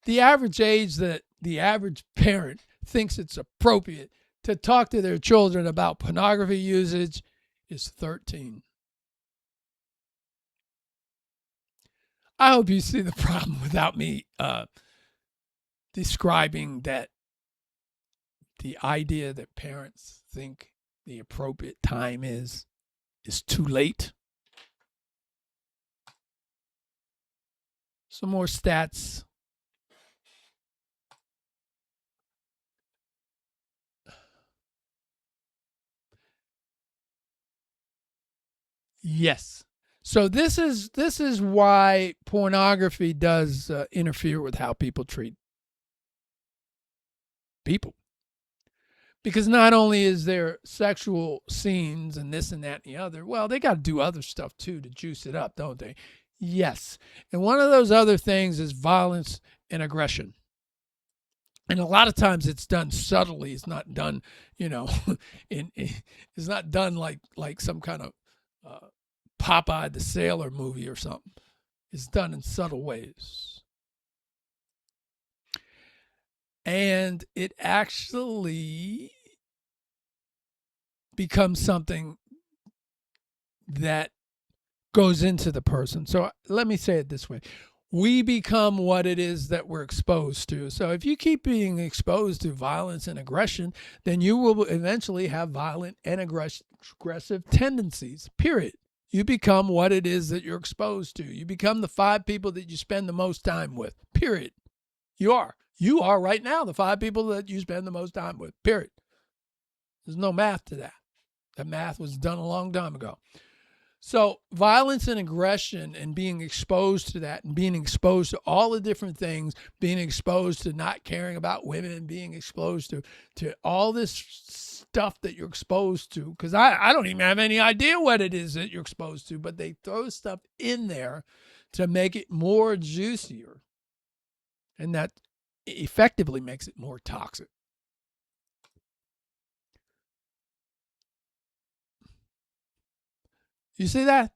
The average age that the average parent thinks it's appropriate to talk to their children about pornography usage is 13. I hope you see the problem without me describing that the idea that parents think the appropriate time is too late. Some more stats. Yes. So this is why pornography does interfere with how people treat people. Because not only is there sexual scenes and this and that and the other, well, they got to do other stuff too to juice it up, don't they? Yes. And one of those other things is violence and aggression. And a lot of times it's done subtly. It's not done, it's not done like some kind of Popeye the Sailor movie or something. It's done in subtle ways. And it actually becomes something that goes into the person. So let me say it this way. We become what it is that we're exposed to. So if you keep being exposed to violence and aggression, then you will eventually have violent and aggressive tendencies, period. You become what it is that you're exposed to. You become the 5 people that you spend the most time with, period. You are. You are right now the 5 people that you spend the most time with, period. There's no math to that. That math was done a long time ago. So violence and aggression and being exposed to that and being exposed to all the different things, being exposed to not caring about women, being exposed to all this stuff that you're exposed to, because I don't even have any idea what it is that you're exposed to, but they throw stuff in there to make it more juicier. And that effectively makes it more toxic. You see that?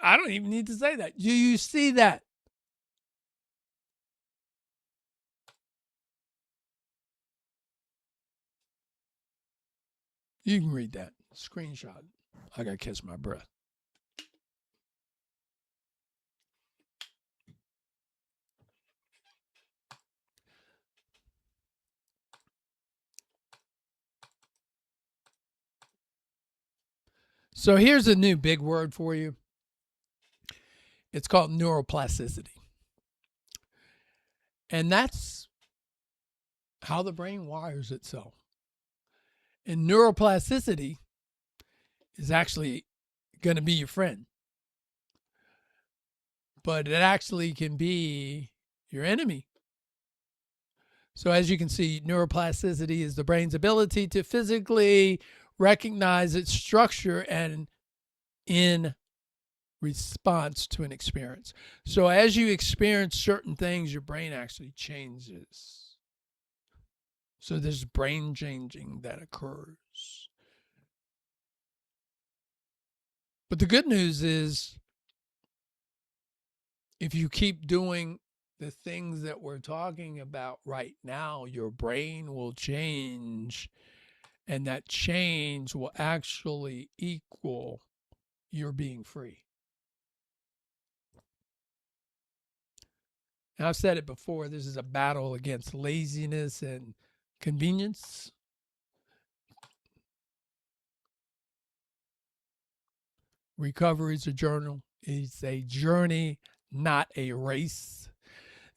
I don't even need to say that. Do you see that? You can read that. Screenshot. I got to catch my breath. So here's a new big word for you. It's called neuroplasticity. And that's how the brain wires itself. And neuroplasticity is actually going to be your friend. But it actually can be your enemy. So as you can see, neuroplasticity is the brain's ability to physically recognize its structure and in response to an experience. So as you experience certain things, your brain actually changes. So there's brain changing that occurs. But the good news is, if you keep doing the things that we're talking about right now, your brain will change, and that change will actually equal your being free. Now, I've said it before, this is a battle against laziness and convenience. Recovery is a journal. It's a journey, not a race.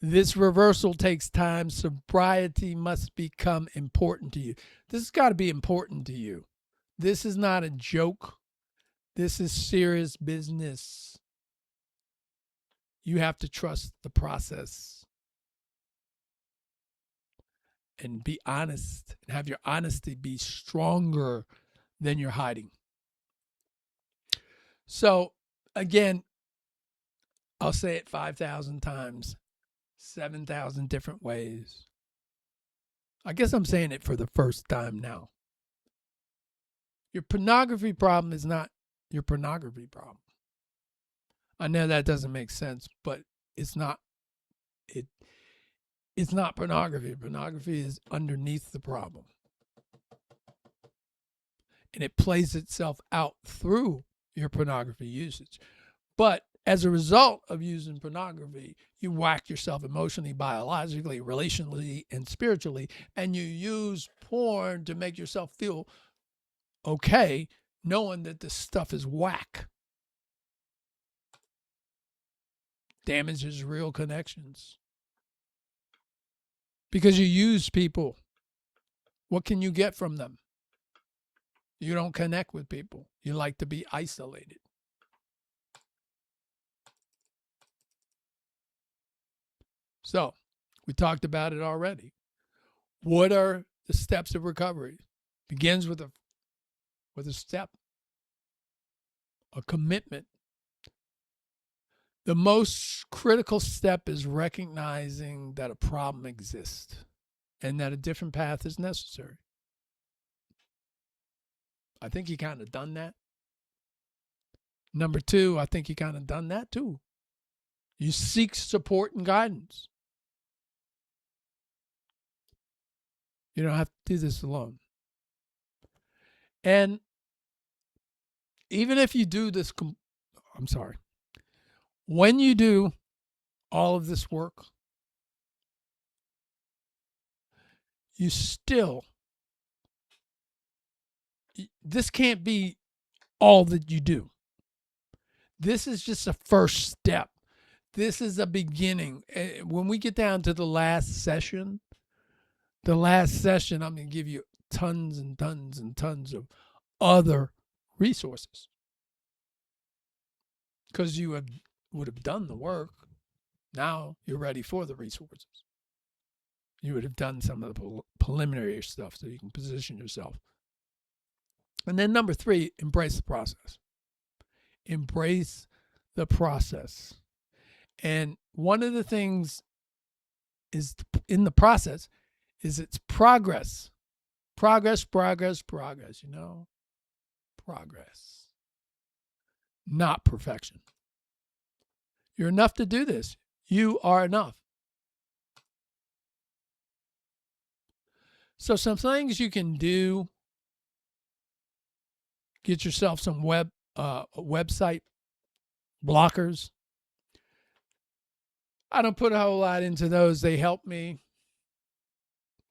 This reversal takes time. Sobriety must become important to you. This has got to be important to you. This is not a joke. This is serious business. You have to trust the process and be honest and have your honesty be stronger than your hiding. So, again, I'll say it 5,000 times, 7,000 different ways. I guess I'm saying it for the first time now. Your pornography problem is not your pornography problem. I know that doesn't make sense, but it's not it's not pornography. Pornography is underneath the problem. And it plays itself out through your pornography usage. But as a result of using pornography, you whack yourself emotionally, biologically, relationally, and spiritually, and you use porn to make yourself feel okay, knowing that this stuff is whack. Damages real connections. Because you use people. What can you get from them? You don't connect with people. You like to be isolated. So, we talked about it already. What are the steps of recovery? Begins with a step, a commitment. The most critical step is recognizing that a problem exists and that a different path is necessary. I think you kind of done that. Number 2, I think you kind of done that too. You seek support and guidance. You don't have to do this alone. And even if you do this, when you do all of this work, you still, this can't be all that you do. This is just a first step. This is a beginning. When we get down to the last session, I'm going to give you tons and tons and tons of other resources. Because you would have done the work. Now you're ready for the resources. You would have done some of the preliminary stuff so you can position yourself. And then number 3, embrace the process. Embrace the process. And one of the things is in the process is it's progress. Progress, you know? Progress. Not perfection. You're enough to do this. You are enough. So some things you can do, get yourself some website blockers. I don't put a whole lot into those. They help me,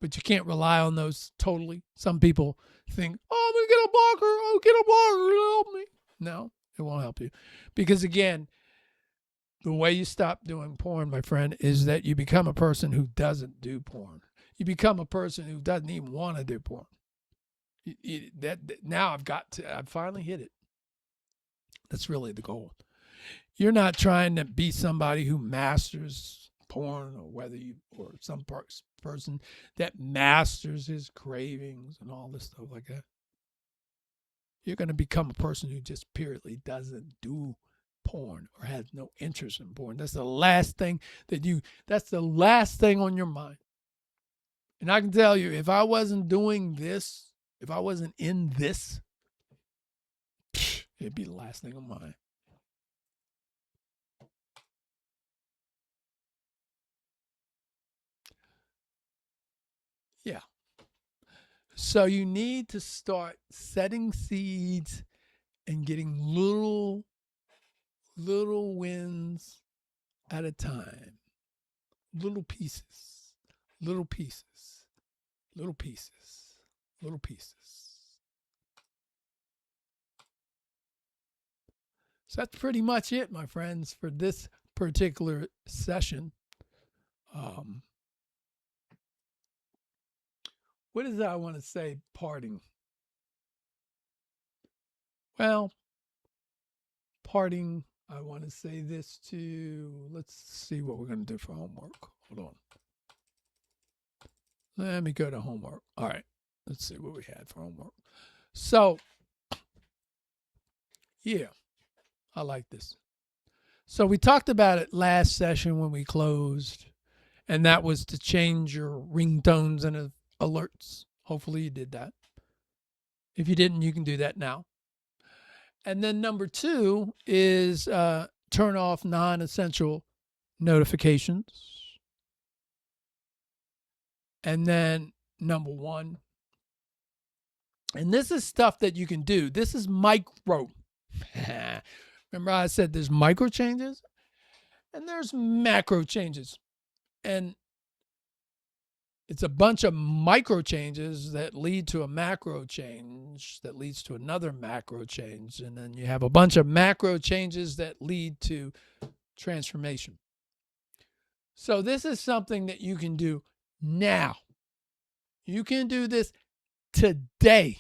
but you can't rely on those totally. Some people think, oh, I'm going to get a blocker. I'll get a blocker. It'll help me. No, it won't help you. Because again, the way you stop doing porn, my friend, is that you become a person who doesn't do porn. You become a person who doesn't even want to do porn. Now I've finally hit it. That's really the goal. You're not trying to be somebody who masters porn, or some person that masters his cravings and all this stuff like that. You're going to become a person who just purely doesn't do porn or has no interest in porn. That's the last thing on your mind. And I can tell you, if I wasn't doing this, if I wasn't in this, it'd be the last thing on mine. Yeah. So you need to start setting seeds and getting little wins at a time. Little pieces. So that's pretty much it, my friends, for this particular session. What is that I want to say parting? Well, parting, I want to say this too. Let's see what we're going to do for homework. Hold on. Let me go to homework. All right. Let's see what we had for homework. So, yeah, I like this. So we talked about it last session when we closed, and that was to change your ringtones and alerts. Hopefully you did that. If you didn't, you can do that now. And then number 2 is turn off non-essential notifications. And then number 1, and this is stuff that you can do. This is micro. Remember I said there's micro changes and there's macro changes. And it's a bunch of micro changes that lead to a macro change that leads to another macro change. And then you have a bunch of macro changes that lead to transformation. So this is something that you can do now. You can do this today.